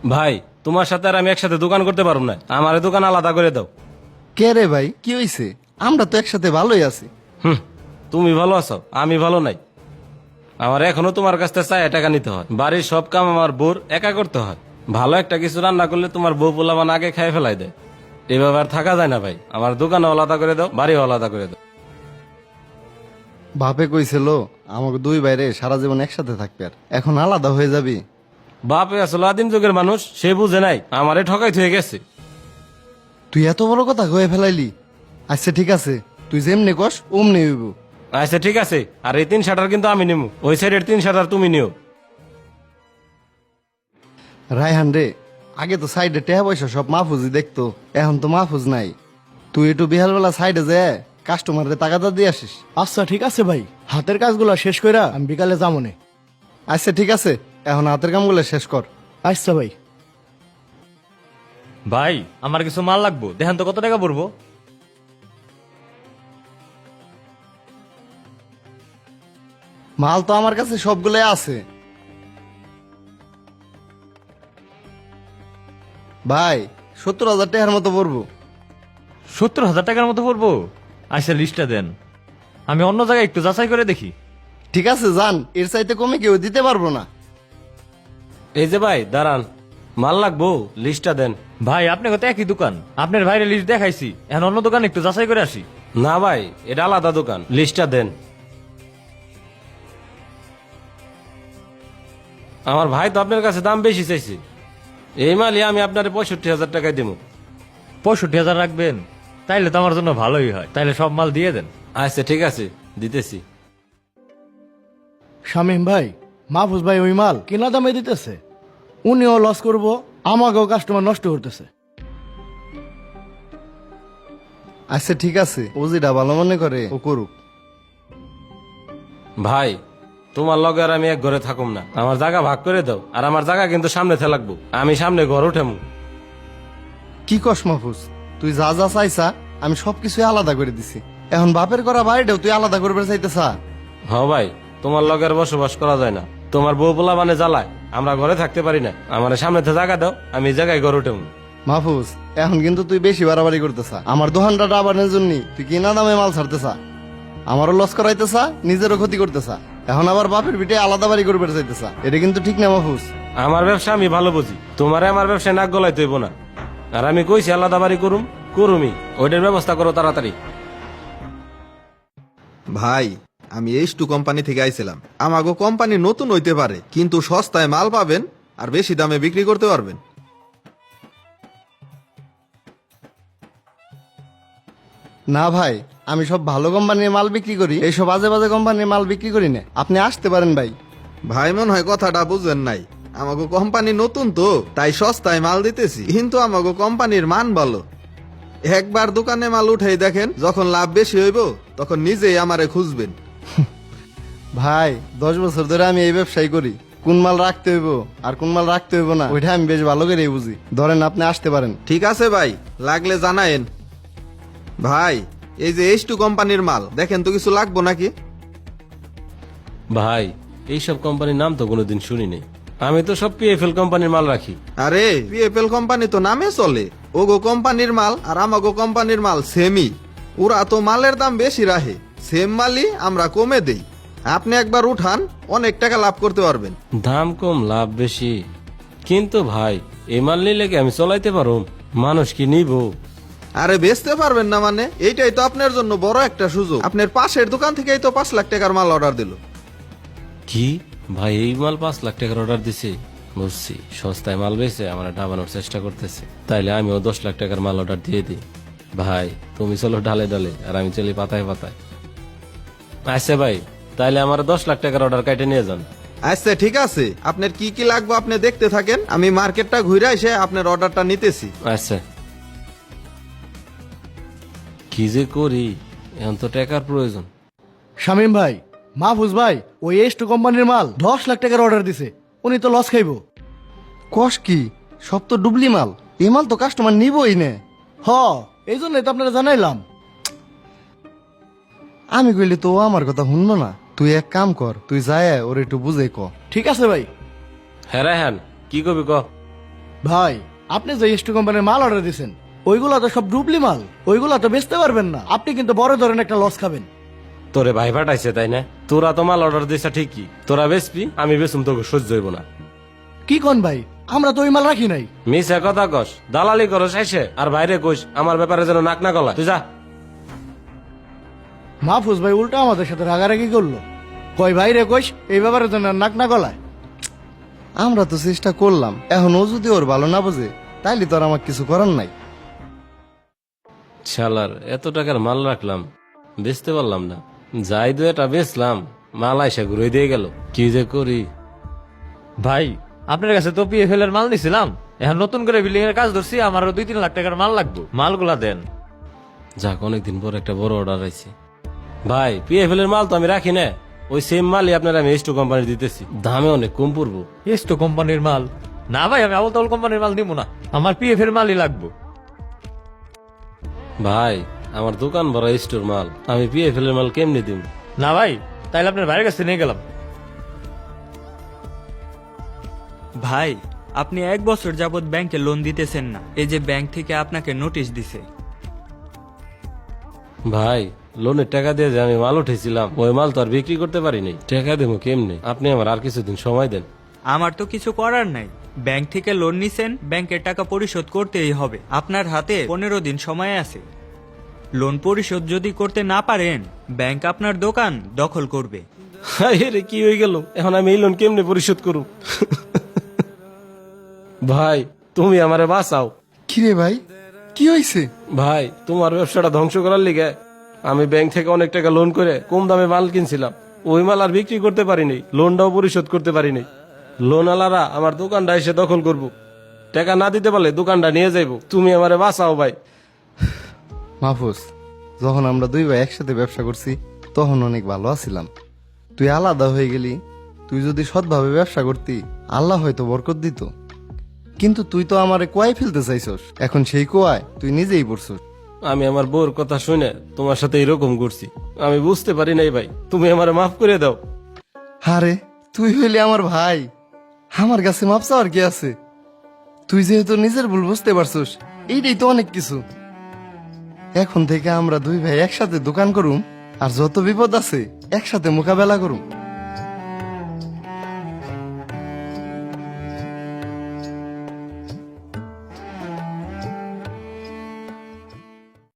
ভাই তোমার সাথে আর আমি একসাথে দোকান করতে পারবো না, আমার এই দোকান আলাদা করে দাও। কে রে ভাই, কি হইছে? আমরা তো একসাথে ভালোই আছি। হুম, তুমি ভালো আছো, আমি ভালো নাই। আমার এখনো তোমার কাছ থেকে চায় টাকা নিতে হয়, বাড়ির সব কাম আমার বোর একা করতে হয়। ভালো একটা কিছু রান্না করলে তোমার বউ পোলাপান আগে খাই ফেলাই দেয়। এভাবে আর থাকা যায় না ভাই, আমার দোকানও আলাদা করে দাও, বাড়িও আলাদা করে দাও। বাপে কইছিল আমাকে দুই বাইরে সারা জীবন একসাথে থাকবে, আর এখন আলাদা হয়ে যাবি। বাপে আসলে আদিম যুগের মানুষ, সে বুঝে নাই, আমারে ঠকাই থয়ে গেছে। তুই এত বড় কথা কয়ে ফেলাইলি। আচ্ছা ঠিক আছে, তুই যেমনি কস অমনি হইব। আচ্ছা ঠিক আছে, আর এই 3 শাটার কিন্তু আমি নিমু, ওই সাইডের 3 শাটার তুমি নিও। রায়হান রে, আগে তো সাইডে টেহা পয়সা সব মাহফুজই দেখতো, এখন তো মাহফুজ নাই। তুই একটু বিহালবেলা সাইডে যায় কাস্টমারদের টাকাটা দিয়ে আসিস। আচ্ছা ঠিক আছে ভাই, হাতের কাজগুলো শেষ কইরা আমি বিকালে যামনে। আচ্ছা ঠিক আছে, এখন হাতের কামগুলো শেষ কর। আচ্ছা ভাই। ভাই আমার কিছু মাল লাগবো, দেখেন তো কত টাকা পড়বো। মাল তো আমার কাছে সবগুলোই আছে। ভাই 70,000 টাকার মতো পড়বো। 70,000 টাকার মতো পড়বো? আচ্ছা লিস্টটা দেন, আমি অন্য জায়গায় একটু যাচাই করে দেখি। ঠিক আছে যান, এর চাইতে কমে কেউ দিতে পারবো না। এই যে ভাই দাঁড়ান, মাল লাগবো, লিস্টটা দেন। ভাই আপনার কথা একই দোকান, আপনার ভাইরে লিস্ট দেখাইছি, এখন অন্য দোকানে একটু যাচাই করে আসি। না ভাই, এটা আলাদা দোকান, লিস্টটা দেন। আমার ভাই তো আপনার কাছে দাম বেশি চাইছে, এই মালই আমি আপনার 65,000 টাকায় দেবো। 65,000 রাখবেন? তাইলে তো আমার জন্য ভালোই হয়, তাইলে সব মাল দিয়ে দেন। আচ্ছা ঠিক আছে, দিতেছি। শামীম ভাই, মাহফুজ ভাই ওই মাল কিনা দামে দিতেছে, উনিও লস করব, আমাকেও কাস্টমার নষ্ট করতেছে। আচ্ছা ঠিক আছে, ও যেটা ভালো মনে করে ও করুক। ভাই তোমার লগে আর আমি এক ঘরে থাকুম না, আমার জায়গা ভাগ করে দাও, আর আমার জায়গা কিন্তু সামনে লাগবো, আমি সামনে ঘর উঠেমু। কি কস মাহফুজ, তুই যা যা চাইছা আমি সবকিছু আলাদা করে দিছি, এখন বাপের করা বাড়িটাও তুই আলাদা করবে চাইতেছা? হ ভাই, তোমার লগে আর বসবাস করা যায় না, তোমার বউ পোলা মানে জ্বালায়, আমরা ঘরে থাকতে পারি না, আমার সামনে জায়গা দাও, আমি এই জায়গায় ঘর উঠেমু। মাহফুজ এখন কিন্তু তুই বেশি বাড়াবাড়ি করতেছা, আমার দোকানটা ডাবানের জন্য তুই কিনা দামে মাল ছাড়তেছা, আমারও লস করাইতেছা, নিজেরও ক্ষতি করতেছা, এখন আবার বাপের পিঠে আলাদা বাড়ি করবে চাইতেছা, এটা কিন্তু ঠিক না মাহফুজ। আমার ব্যবসা আমি ভালো বুঝি, তোমারে আমার ব্যবসায় নাক গলায় তৈব না, আর আমি কইছি আলাদা বাড়ি করুমি, ওইটার ব্যবস্থা করো তাড়াতাড়ি। ভাই আমি এইচ2 কোম্পানি থেকে আইছিলাম। আমাগো কোম্পানি নতুন হইতে পারে, কিন্তু সস্তায় মাল পাবেন আর বেশি দামে বিক্রি করতে পারবেন। না ভাই, আমি সব ভালো কোম্পানির মাল বিক্রি করি, এইসব বাজে বাজে কোম্পানির মাল বিক্রি করি না, আপনি আসতে পারেন ভাই। ভাই মনে হয় কথাটা বুঝেন নাই, আমাগো কোম্পানি নতুন তো তাই সস্তায় মাল দিতেছি, কিন্তু আমাগো কোম্পানির মান ভালো। একবার দোকানে মাল উঠেই দেখেন, যখন লাভ বেশি হইব তখন নিজেই আমারে খুঁজবেন। ভাই 10 বছর ধরে আমি এই ব্যবসায় করি, কোন মাল রাখতে হইব আর কোন মাল রাখতে হইব না ওইটা আমি বেশ ভালো করে বুঝি। ধরেন আপনি আসতে পারেন। ঠিক আছে ভাই, লাগলে জানায়েন। ভাই এই যে এইচ2 কোম্পানির মাল দেখেন তো কিছু লাগবো নাকি? ভাই এইসব কোম্পানির নাম তো কোনোদিন শুনি নাই, আমি তো সব PFL কোম্পানির মাল রাখি। আরে পিএফএল কোম্পানি তো নামে চলে, ওগো কোম্পানির মাল আর আমাগো কোম্পানির মাল সেমই। ওরা তো মালের দাম বেশি রাখে, সেম মালই আমরা কমে দেই। আপনি একবার উঠান, অনেক টাকা লাভ করতে পারবেন। দাম কম লাভ বেশি, কিন্তু ভাই এই মাল নিলে কি আমি চলাইতে পারো, মানুষ কি নিব? আরে বেচতে পারবেন না মানে? এইটাই তো আপনার জন্য বড় একটা সুযোগ। আপনার পাশের দোকান থেকেই তো 5 লাখ টাকার মাল অর্ডার দিল। কি ভাই, এই মাল 5 লাখ টাকার অর্ডার দিছে? বুঝছি, সস্তায় মাল বেচে আমার ডাবানোর চেষ্টা করতেছে, তাইলে আমিও 10 লাখ টাকার মাল অর্ডার দিয়ে দিই। ভাই তুমি চলো ডালে ডালে, আর আমি চলি পাতায় পাতায়। আচ্ছা ভাই, তাইলে আমার 10 লাখ টাকার অর্ডার কাটে নিয়ে যান। আচ্ছা ঠিক আছে, আপনার কি কি লাগবে আপনি দেখতে থাকেন, আমি মার্কেটটা ঘুরে এসে আপনার অর্ডারটা নিতেছি। আচ্ছা, কি যে করি, এখন তো টাকার প্রয়োজন। শামীম ভাই, মাহফুজ ভাই ওই এইচ2 কোম্পানির মাল 10 লাখ টাকার অর্ডার দিছে, উনি তো লস খাইবো। কস কি, সব তো ডুবলি মাল, এই মাল তো কাস্টমার নিবই না। হ, এই জন্যই তো আপনারা জানাইলাম। আমি কইলে তো ও আমার কথা শুনবো না, তুই এক কাম কর, তুই যায় ওর একটু বুঝে ক। ঠিক আছে ভাই। হ্যাঁ রে হ্যাঁ, কি কবি ক? ভাই আপনি যে ইস্টু কোম্পানির মাল অর্ডার দিয়েছেন ওইগুলা তো সব ডুপ্লি মাল, ওইগুলা তো বেচতে পারবেন না, আপনি কিন্তু বড় ধরনের একটা লস খাবেন। তোরে ভাই পাঠাইছে তাই না? তোরা তো মাল অর্ডার দিছা ঠিকই, তোরা বেচবি, আমি বেচুম, তোকে সহ্য হইব না। কি কোন ভাই, আমরা তো ওই মাল রাখি নাই। মিশা কথা কস, দালালি করস এসে, আর বাইরে কইস আমার ব্যাপারে যেন নাক না গলা। তুই যা। মাহফুজ ভাই উল্টা আমাদের সাথে রাগারাগি করলো, কই ভাই রে কইস এই ব্যাপারে তো নাক না গলায়। আমরা তো চেষ্টা করলাম, এখন ও যদি ওর ভালো না বোঝে তাইলে তো আর আমার কিছু করার নাই। শালার এত টাকার মাল রাখলাম, বেচতে পারলাম না, যাই দু এটা বেচলাম, মাল আইসা ঘুরে দিয়ে গেল, কি যে করি। ভাই আপনার কাছে তো পিএফএল এর মাল নিছিলাম, এখন নতুন করে বিল্ডিং এর কাজ ধরছি, আমারও 2-3 লাখ টাকার মাল লাগবে, মালগুলা দেন। যাক অনেকদিন পর একটা বড় অর্ডার আইছে। ভাই পিএফএল এর মাল তো আমি রাখি না, ওই সেম মালই আপনার আমি এস্টো কোম্পানি দিতেছি, দামে অনেক কম পড়বো। এস্টো কোম্পানির মাল না ভাই, আমি আবল তাবল কোম্পানির মাল দিব না, আমার পিএফ এর মালই লাগবে। ভাই আমার দোকান ভরা স্টোর মাল, আমি পিএফএল এর মাল কেমনি দিব? না ভাই তাইলে আপনার ভাইয়ের কাছে নিয়ে গেলাম। ভাই আপনি 1 বছর যাবত ব্যাংকে লোন দিতেছেন না, এই যে ব্যাংক থেকে আপনাকে নোটিশ দিছে। ভাই লোনের টাকা দিয়ে যে আমি মাল উঠেছিলাম, ওই মাল তো আর বিক্রি করতে পারিনি, টাকা দেবো কেমনে? আপনি আমার আর কিছুদিন সময় দেন। আমার তো কিছু করার নাই, ব্যাংক থেকে লোন নিছেন, ব্যাংকের টাকা পরিশোধ করতেই হবে। আপনার হাতে 15 দিন সময় আছে। লোন পরিশোধ যদি করতে না পারেন, ব্যাংক আপনার দোকান দখল করবে। রে কি হয়ে গেল, এখন আমি এই লোন কেমনে পরিশোধ করব? ভাই তুমি আমারে বাঁচাও। কিরে ভাই কি হয়েছে? ভাই তোমার ব্যবসাটা ধ্বংস করার লিগে আমি ব্যাংক থেকে অনেক টাকা লোন করে কম দামে মাল কিনছিলাম, ওই মাল আর বিক্রি করতে পারিনি, লোনটাও পরিশোধ করতে পারিনি। লোন আলারা আমার দোকানটা এসে দখল করব, টাকা না দিতে পারলে দোকানটা নিয়ে যাইব, তুমি আমারে বাঁচাও ভাই। মাহফুজ, যখন আমরা দুই ভাই একসাথে ব্যবসা করছি তখন অনেক ভালো আছিলাম। তুই আলাদা হয়ে গেলি, তুই যদি সৎভাবে ব্যবসা করতি আল্লাহ হয়তো বরকত দিত, কিন্তু তুই তো আমারে কোয়ায় ফেলতে চাইছস, এখন সেই কোয়ায় তুই নিজেই পড়ছস। আমি আমার বউর কথা শুনে তোমার সাথে এরকম করছি, আমি বুঝতে পারি নাই ভাই, তুমি আমারে মাফ করে দাও। আরে তুই হইলি আমার ভাই, আমার কাছে মাপ চাওয়ার কি আছে? তুই যেহেতু নিজের ভুল বুঝতে পারছস, এইটাই তো অনেক কিছু। এখন থেকে আমরা দুই ভাই একসাথে দোকান করুম, আর যত বিপদ আছে একসাথে মোকাবেলা করুম।